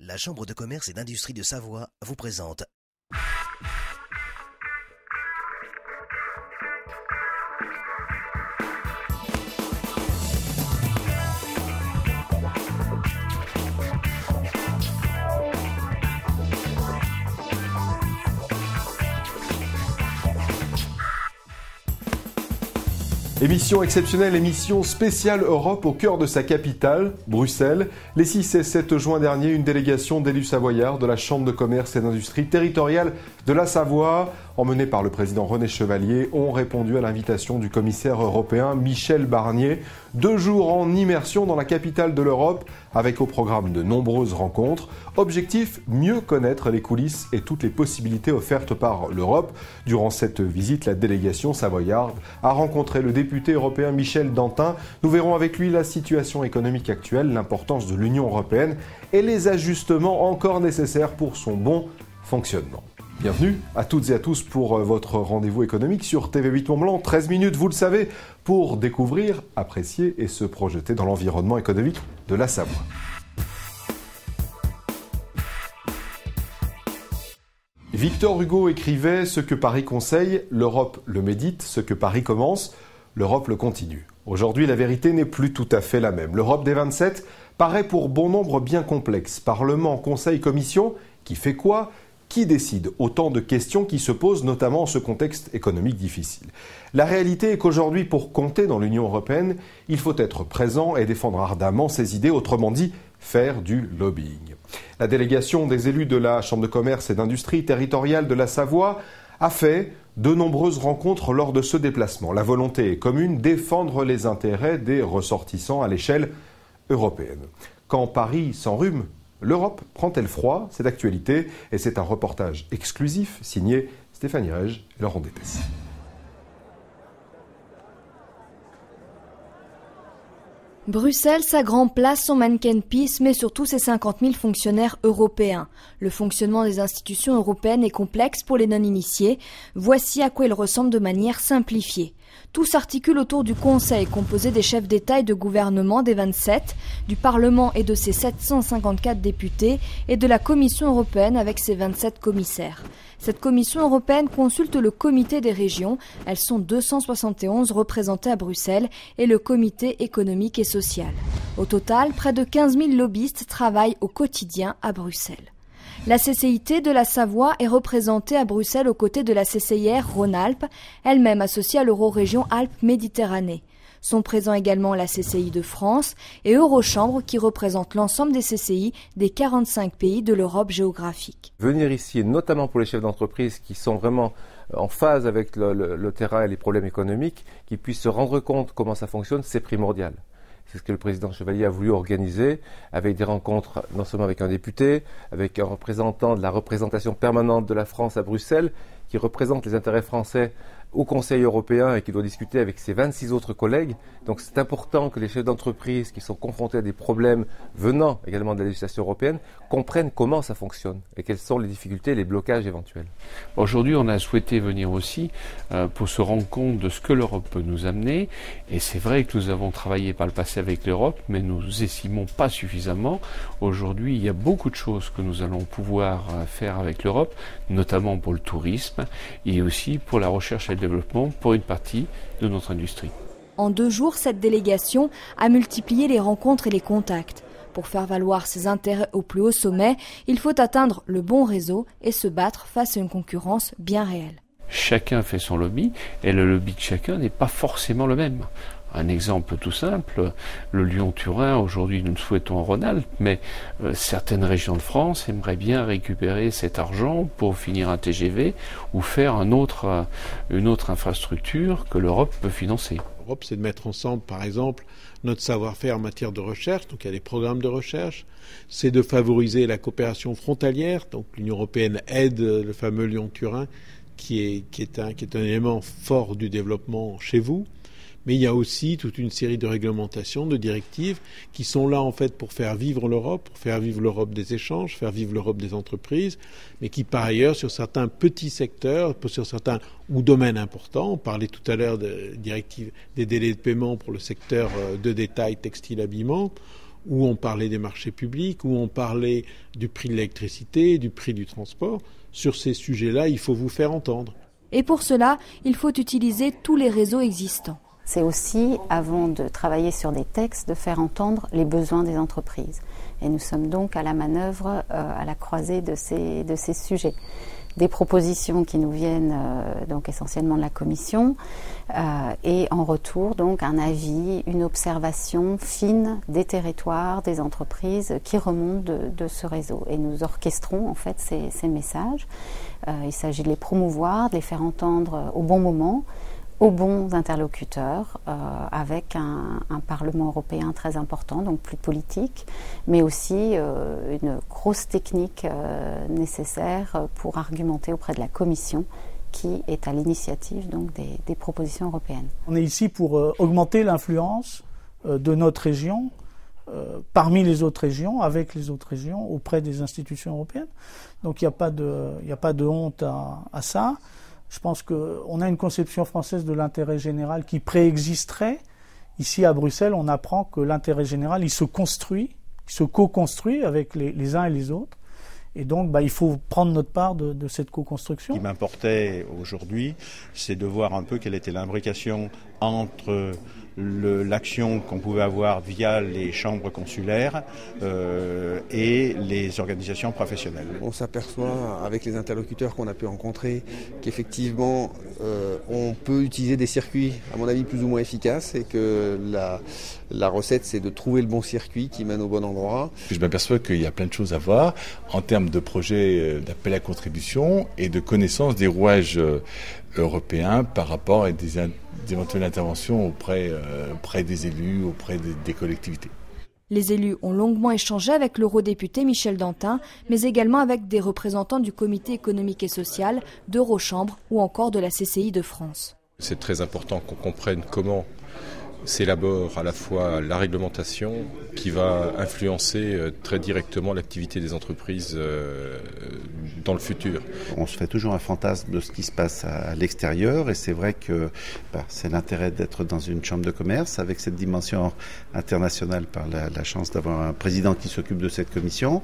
La Chambre de commerce et d'industrie de Savoie vous présente. Émission exceptionnelle, émission spéciale Europe au cœur de sa capitale, Bruxelles. Les 6 et 7 juin dernier, une délégation d'élus savoyards de la Chambre de commerce et d'industrie territoriale de la Savoie, emmenée par le président René Chevalier, ont répondu à l'invitation du commissaire européen Michel Barnier. 2 jours en immersion dans la capitale de l'Europe, avec au programme de nombreuses rencontres. Objectif, mieux connaître les coulisses et toutes les possibilités offertes par l'Europe. Durant cette visite, la délégation savoyarde a rencontré le député européen Michel Dantin. Nous verrons avec lui la situation économique actuelle, l'importance de l'Union européenne et les ajustements encore nécessaires pour son bon fonctionnement. Bienvenue à toutes et à tous pour votre rendez-vous économique sur TV8 Mont-Blanc. 13 minutes, vous le savez, pour découvrir, apprécier et se projeter dans l'environnement économique de la Savoie. Victor Hugo écrivait « Ce que Paris conseille, l'Europe le médite, ce que Paris commence, l'Europe le continue ». Aujourd'hui, la vérité n'est plus tout à fait la même. L'Europe des 27 paraît pour bon nombre bien complexe. Parlement, Conseil, Commission, qui fait quoi ? Qui décide? Autant de questions qui se posent notamment en ce contexte économique difficile. La réalité est qu'aujourd'hui, pour compter dans l'Union européenne, il faut être présent et défendre ardemment ses idées, autrement dit, faire du lobbying. La délégation des élus de la Chambre de commerce et d'industrie territoriale de la Savoie a fait de nombreuses rencontres lors de ce déplacement. La volonté est commune, défendre les intérêts des ressortissants à l'échelle européenne. Quand Paris s'enrhume, l'Europe prend-elle froid? C'est d'actualité et c'est un reportage exclusif signé Stéphanie Rege et Laurent Dépès. Bruxelles, sa grande place, son mannequin piece, mais surtout ses 50 000 fonctionnaires européens. Le fonctionnement des institutions européennes est complexe pour les non-initiés. Voici à quoi il ressemble de manière simplifiée. Tout s'articule autour du Conseil, composé des chefs d'État et de gouvernement des 27, du Parlement et de ses 754 députés, et de la Commission européenne avec ses 27 commissaires. Cette Commission européenne consulte le Comité des régions, elles sont 271 représentées à Bruxelles, et le Comité économique et social. Au total, près de 15 000 lobbyistes travaillent au quotidien à Bruxelles. La CCIT de la Savoie est représentée à Bruxelles aux côtés de la CCIR Rhône-Alpes, elle-même associée à l'Eurorégion Alpes-Méditerranée. Sont présents également la CCI de France et Eurochambre qui représente l'ensemble des CCI des 45 pays de l'Europe géographique. Venir ici, notamment pour les chefs d'entreprise qui sont vraiment en phase avec le terrain et les problèmes économiques, qui puissent se rendre compte comment ça fonctionne, c'est primordial. C'est ce que le président Chevalier a voulu organiser avec des rencontres non seulement avec un député, avec un représentant de la représentation permanente de la France à Bruxelles, qui représente les intérêts français au Conseil européen et qui doit discuter avec ses 26 autres collègues. Donc c'est important que les chefs d'entreprise qui sont confrontés à des problèmes venant également de la législation européenne comprennent comment ça fonctionne et quelles sont les difficultés et les blocages éventuels. Aujourd'hui, on a souhaité venir aussi pour se rendre compte de ce que l'Europe peut nous amener. Et c'est vrai que nous avons travaillé par le passé avec l'Europe, mais nous estimons pas suffisamment. Aujourd'hui, il y a beaucoup de choses que nous allons pouvoir faire avec l'Europe, notamment pour le tourisme et aussi pour la recherche et le développement pour une partie de notre industrie. En 2 jours, cette délégation a multiplié les rencontres et les contacts. Pour faire valoir ses intérêts au plus haut sommet, il faut atteindre le bon réseau et se battre face à une concurrence bien réelle. Chacun fait son lobby et le lobby de chacun n'est pas forcément le même. Un exemple tout simple, le Lyon-Turin, aujourd'hui nous le souhaitons en Rhône-Alpes, mais certaines régions de France aimeraient bien récupérer cet argent pour finir un TGV ou faire une autre infrastructure que l'Europe peut financer. L'Europe, c'est de mettre ensemble, par exemple, notre savoir-faire en matière de recherche, donc il y a des programmes de recherche, c'est de favoriser la coopération frontalière, donc l'Union européenne aide le fameux Lyon-Turin, qui est un élément fort du développement chez vous. Mais il y a aussi toute une série de réglementations, de directives qui sont là en fait pour faire vivre l'Europe, pour faire vivre l'Europe des échanges, faire vivre l'Europe des entreprises, mais qui par ailleurs sur certains petits secteurs, sur certains ou domaines importants, on parlait tout à l'heure de directives des délais de paiement pour le secteur de détail textile habillement, où on parlait des marchés publics, où on parlait du prix de l'électricité, du prix du transport. Sur ces sujets-là, il faut vous faire entendre. Et pour cela, il faut utiliser tous les réseaux existants. C'est aussi, avant de travailler sur des textes, de faire entendre les besoins des entreprises. Et nous sommes donc à la manœuvre, à la croisée de ces sujets. Des propositions qui nous viennent donc essentiellement de la Commission et en retour donc un avis, une observation fine des territoires, des entreprises qui remontent de ce réseau. Et nous orchestrons en fait ces messages. Il s'agit de les promouvoir, de les faire entendre au bon moment, aux bons interlocuteurs, avec un Parlement européen très important, donc plus politique, mais aussi une grosse technique nécessaire pour argumenter auprès de la Commission, qui est à l'initiative donc des propositions européennes. On est ici pour augmenter l'influence de notre région parmi les autres régions, avec les autres régions, auprès des institutions européennes. Donc il n'y a pas de honte à ça. Je pense qu'on a une conception française de l'intérêt général qui préexisterait. Ici à Bruxelles, on apprend que l'intérêt général, il se construit, il se co-construit avec les uns et les autres. Et donc, il faut prendre notre part de cette co-construction. Ce qui m'importait aujourd'hui, c'est de voir un peu quelle était l'imbrication entre l'action qu'on pouvait avoir via les chambres consulaires et les organisations professionnelles. On s'aperçoit avec les interlocuteurs qu'on a pu rencontrer qu'effectivement on peut utiliser des circuits à mon avis plus ou moins efficaces et que la recette c'est de trouver le bon circuit qui mène au bon endroit. Je m'aperçois qu'il y a plein de choses à voir en termes de projets d'appel à contribution et de connaissance des rouages européens par rapport à des éventuelles interventions auprès des élus, auprès des collectivités. Les élus ont longuement échangé avec l'eurodéputé Michel Dantin, mais également avec des représentants du Comité économique et social, d'Eurochambre ou encore de la CCI de France. C'est très important qu'on comprenne comment s'élabore à la fois la réglementation qui va influencer très directement l'activité des entreprises dans le futur. On se fait toujours un fantasme de ce qui se passe à l'extérieur et c'est vrai que c'est l'intérêt d'être dans une chambre de commerce avec cette dimension internationale par la chance d'avoir un président qui s'occupe de cette commission.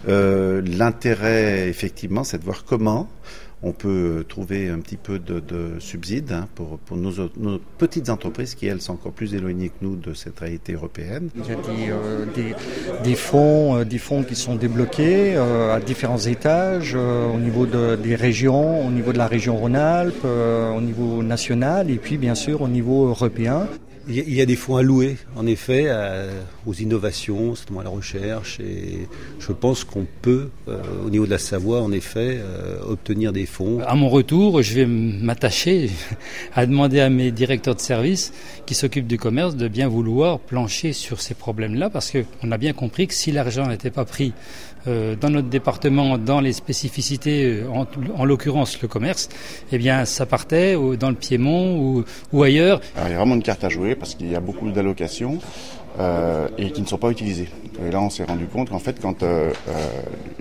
L'intérêt effectivement c'est de voir comment on peut trouver un petit peu de subsides pour nos petites entreprises qui, elles, sont encore plus éloignées que nous de cette réalité européenne. Il y a des fonds qui sont débloqués à différents étages, au niveau des régions, au niveau de la région Rhône-Alpes, au niveau national et puis bien sûr au niveau européen. Il y a des fonds alloués, en effet, aux innovations, certainement à la recherche, et je pense qu'on peut, au niveau de la Savoie, en effet, obtenir des fonds. À mon retour, je vais m'attacher à demander à mes directeurs de service qui s'occupent du commerce de bien vouloir plancher sur ces problèmes-là, parce qu'on a bien compris que si l'argent n'était pas pris dans notre département, dans les spécificités, en l'occurrence le commerce, eh bien ça partait dans le Piémont ou ailleurs. Alors, il y a vraiment une carte à jouer parce qu'il y a beaucoup d'allocations et qui ne sont pas utilisées. Et là on s'est rendu compte qu'en fait quand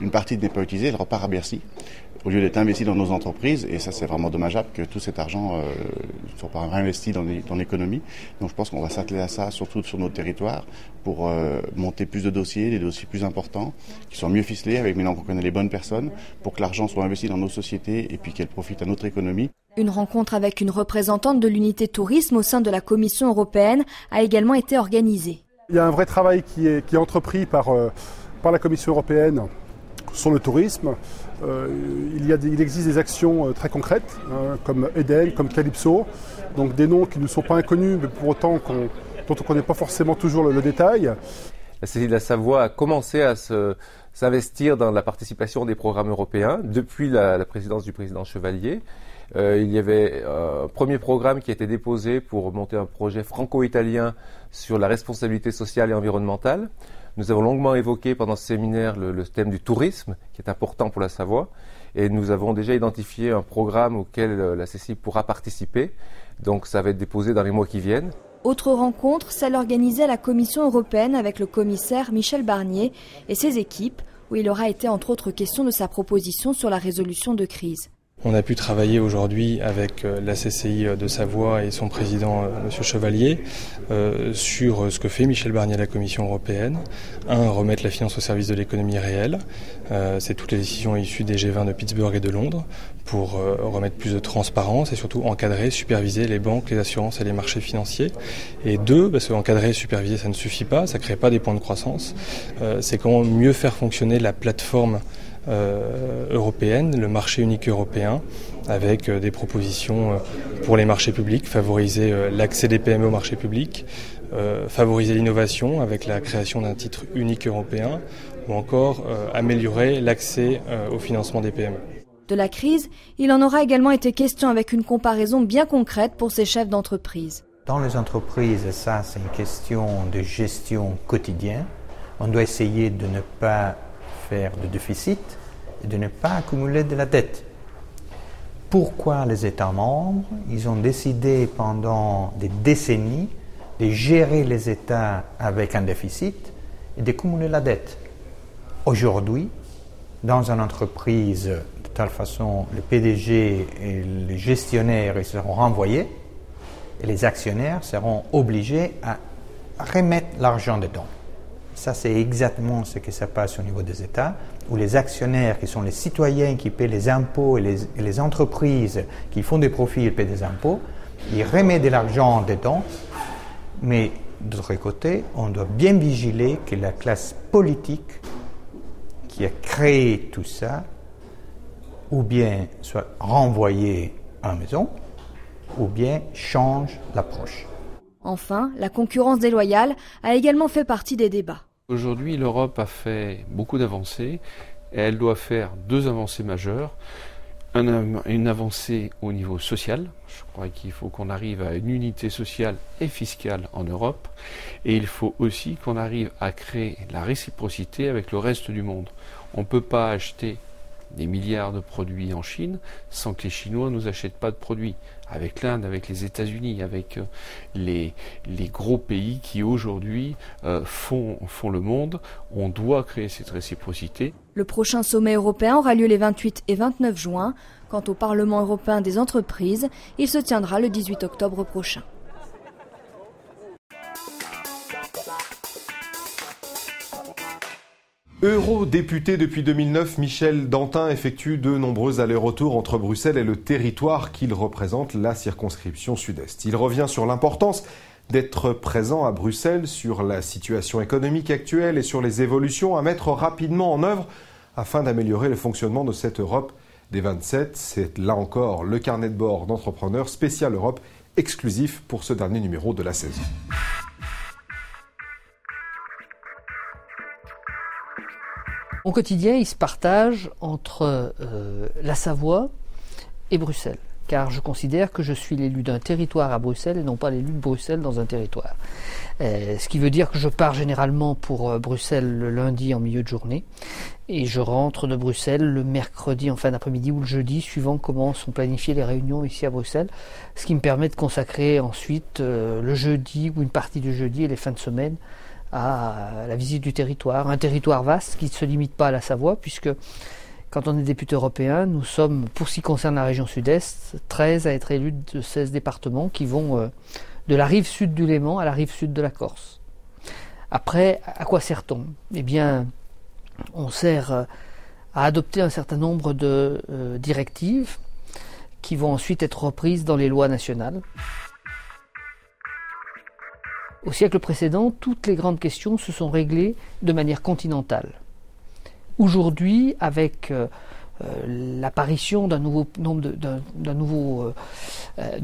une partie n'est pas utilisée, elle repart à Bercy au lieu d'être investie dans nos entreprises, et ça c'est vraiment dommageable que tout cet argent ne soit pas réinvesti dans l'économie. Donc je pense qu'on va s'atteler à ça, surtout sur nos territoires, pour monter plus de dossiers, des dossiers plus importants, qui sont mieux ficelés, avec maintenant qu'on connaît les bonnes personnes, pour que l'argent soit investi dans nos sociétés et puis qu'elle profite à notre économie. Une rencontre avec une représentante de l'unité tourisme au sein de la Commission européenne a également été organisée. Il y a un vrai travail qui est entrepris par la Commission européenne sur le tourisme. Il existe des actions très concrètes, comme Eden, comme Calypso, donc des noms qui ne sont pas inconnus, mais pour autant dont on ne connaît pas forcément toujours le détail. La CCI de la Savoie a commencé à s'investir dans la participation des programmes européens depuis la présidence du président Chevalier. Il y avait un premier programme qui a été déposé pour monter un projet franco-italien sur la responsabilité sociale et environnementale. Nous avons longuement évoqué pendant ce séminaire le thème du tourisme, qui est important pour la Savoie, et nous avons déjà identifié un programme auquel la CCI pourra participer. Donc ça va être déposé dans les mois qui viennent. Autre rencontre, celle organisée à la Commission européenne avec le commissaire Michel Barnier et ses équipes, où il aura été entre autres question de sa proposition sur la résolution de crise. On a pu travailler aujourd'hui avec la CCI de Savoie et son président, M. Chevalier, sur ce que fait Michel Barnier à la Commission européenne. Remettre la finance au service de l'économie réelle. C'est toutes les décisions issues des G20 de Pittsburgh et de Londres pour remettre plus de transparence et surtout encadrer, superviser les banques, les assurances et les marchés financiers. Et 2, parce qu'encadrer et superviser, ça ne suffit pas, ça ne crée pas des points de croissance. C'est comment mieux faire fonctionner la plateforme européenne, le marché unique européen, avec des propositions pour les marchés publics, favoriser l'accès des PME au marché public, favoriser l'innovation avec la création d'un titre unique européen, ou encore améliorer l'accès au financement des PME. De la crise, il en aura également été question avec une comparaison bien concrète pour ces chefs d'entreprise. Dans les entreprises, ça c'est une question de gestion quotidienne. On doit essayer de ne pas faire de déficit et de ne pas accumuler de la dette. Pourquoi les États membres, ils ont décidé pendant des décennies de gérer les États avec un déficit et d'accumuler la dette. Aujourd'hui, dans une entreprise, de telle façon, le PDG et les gestionnaires ils seront renvoyés et les actionnaires seront obligés à remettre l'argent dedans. Ça, c'est exactement ce qui se passe au niveau des États, où les actionnaires, qui sont les citoyens qui paient les impôts et les entreprises qui font des profits et paient des impôts, ils remettent de l'argent dedans. Mais d'autre côté, on doit bien vigiler que la classe politique qui a créé tout ça, ou bien soit renvoyée à la maison, ou bien change l'approche. Enfin, la concurrence déloyale a également fait partie des débats. Aujourd'hui, l'Europe a fait beaucoup d'avancées et elle doit faire 2 avancées majeures. Une avancée au niveau social. Je crois qu'il faut qu'on arrive à une unité sociale et fiscale en Europe. Et il faut aussi qu'on arrive à créer la réciprocité avec le reste du monde. On ne peut pas acheter des milliards de produits en Chine sans que les Chinois ne nous achètent pas de produits. Avec l'Inde, avec les États-Unis, avec les gros pays qui aujourd'hui font le monde, on doit créer cette réciprocité. Le prochain sommet européen aura lieu les 28 et 29 juin. Quant au Parlement européen des entreprises, il se tiendra le 18 octobre prochain. Eurodéputé depuis 2009, Michel Dantin effectue de nombreux allers-retours entre Bruxelles et le territoire qu'il représente, la circonscription sud-est. Il revient sur l'importance d'être présent à Bruxelles, sur la situation économique actuelle et sur les évolutions à mettre rapidement en œuvre afin d'améliorer le fonctionnement de cette Europe des 27. C'est là encore le carnet de bord d'entrepreneurs spécial Europe, exclusif pour ce dernier numéro de la saison. Mon quotidien, il se partage entre la Savoie et Bruxelles, car je considère que je suis l'élu d'un territoire à Bruxelles et non pas l'élu de Bruxelles dans un territoire. Ce qui veut dire que je pars généralement pour Bruxelles le lundi en milieu de journée et je rentre de Bruxelles le mercredi en fin d'après-midi ou le jeudi, suivant comment sont planifiées les réunions ici à Bruxelles, ce qui me permet de consacrer ensuite le jeudi ou une partie du jeudi et les fins de semaine à la visite du territoire, un territoire vaste qui ne se limite pas à la Savoie, puisque quand on est député européen, nous sommes, pour ce qui concerne la région sud-est, 13 à être élus de 16 départements qui vont de la rive sud du Léman à la rive sud de la Corse. Après, à quoi sert-on ? Eh bien, on sert à adopter un certain nombre de directives qui vont ensuite être reprises dans les lois nationales. Au siècle précédent, toutes les grandes questions se sont réglées de manière continentale. Aujourd'hui, avec l'apparition d'un nouveau nombre de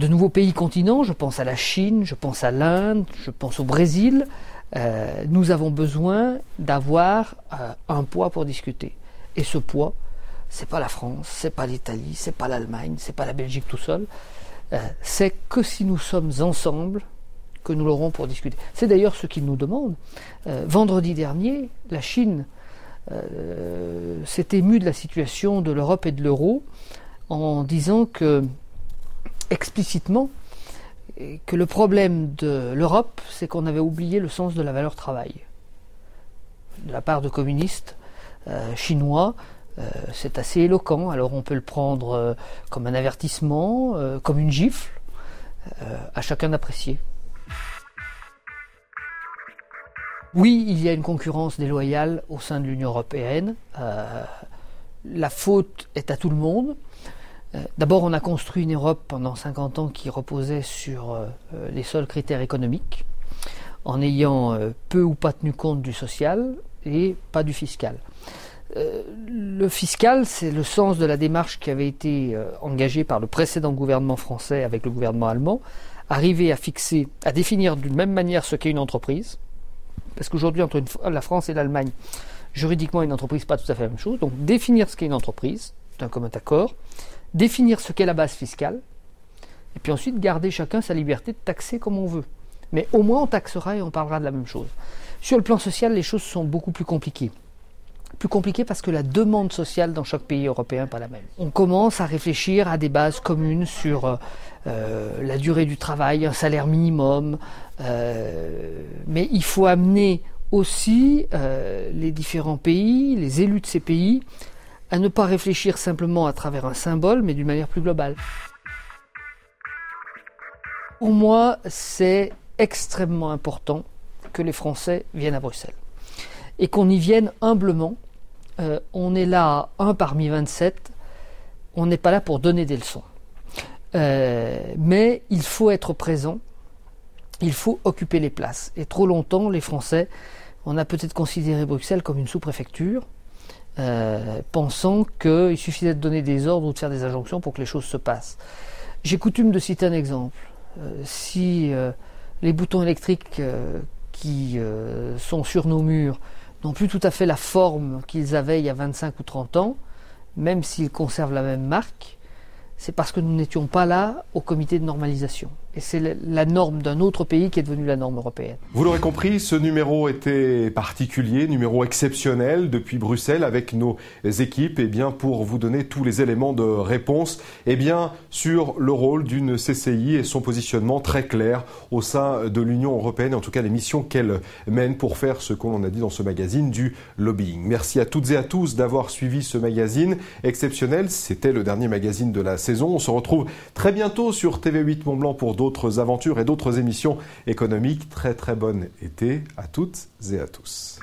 nouveaux pays continents, je pense à la Chine, je pense à l'Inde, je pense au Brésil, nous avons besoin d'avoir un poids pour discuter. Et ce poids, c'est pas la France, c'est pas l'Italie, c'est pas l'Allemagne, c'est pas la Belgique tout seul, c'est que si nous sommes ensemble, que nous l'aurons pour discuter. C'est d'ailleurs ce qu'ils nous demandent. Vendredi dernier, la Chine s'est émue de la situation de l'Europe et de l'euro en disant que, explicitement, que le problème de l'Europe, c'est qu'on avait oublié le sens de la valeur travail. De la part de communistes chinois, c'est assez éloquent, alors on peut le prendre comme un avertissement, comme une gifle, à chacun d'apprécier. Oui, il y a une concurrence déloyale au sein de l'Union européenne. La faute est à tout le monde. D'abord, on a construit une Europe pendant 50 ans qui reposait sur les seuls critères économiques, en ayant peu ou pas tenu compte du social et pas du fiscal. Le fiscal, c'est le sens de la démarche qui avait été engagée par le précédent gouvernement français avec le gouvernement allemand, arriver à définir d'une même manière ce qu'est une entreprise, parce qu'aujourd'hui, entre la France et l'Allemagne, juridiquement, une entreprise n'est pas tout à fait la même chose. Donc, définir ce qu'est une entreprise, d'un commun accord, définir ce qu'est la base fiscale, et puis ensuite garder chacun sa liberté de taxer comme on veut. Mais au moins, on taxera et on parlera de la même chose. Sur le plan social, les choses sont beaucoup plus compliquées. Plus compliquées parce que la demande sociale dans chaque pays européen n'est pas la même. On commence à réfléchir à des bases communes sur la durée du travail, un salaire minimum, mais il faut amener aussi les différents pays, les élus de ces pays, à ne pas réfléchir simplement à travers un symbole, mais d'une manière plus globale. Pour moi, c'est extrêmement important que les Français viennent à Bruxelles et qu'on y vienne humblement. On est là, un parmi 27, on n'est pas là pour donner des leçons. Mais il faut être présent, il faut occuper les places. Et trop longtemps, les Français, on a peut-être considéré Bruxelles comme une sous-préfecture, pensant qu'il suffisait de donner des ordres ou de faire des injonctions pour que les choses se passent. J'ai coutume de citer un exemple. Si les boutons électriques qui sont sur nos murs n'ont plus tout à fait la forme qu'ils avaient il y a 25 ou 30 ans, même s'ils conservent la même marque, c'est parce que nous n'étions pas là au comité de normalisation. Et c'est la norme d'un autre pays qui est devenue la norme européenne. Vous l'aurez compris, ce numéro était particulier, numéro exceptionnel depuis Bruxelles avec nos équipes pour vous donner tous les éléments de réponse sur le rôle d'une CCI et son positionnement très clair au sein de l'Union européenne, en tout cas les missions qu'elle mène pour faire ce qu'on a dit dans ce magazine du lobbying. Merci à toutes et à tous d'avoir suivi ce magazine exceptionnel. C'était le dernier magazine de la saison. On se retrouve très bientôt sur TV8 Mont-Blanc pour d'autres aventures et d'autres émissions économiques. Très très bon été à toutes et à tous.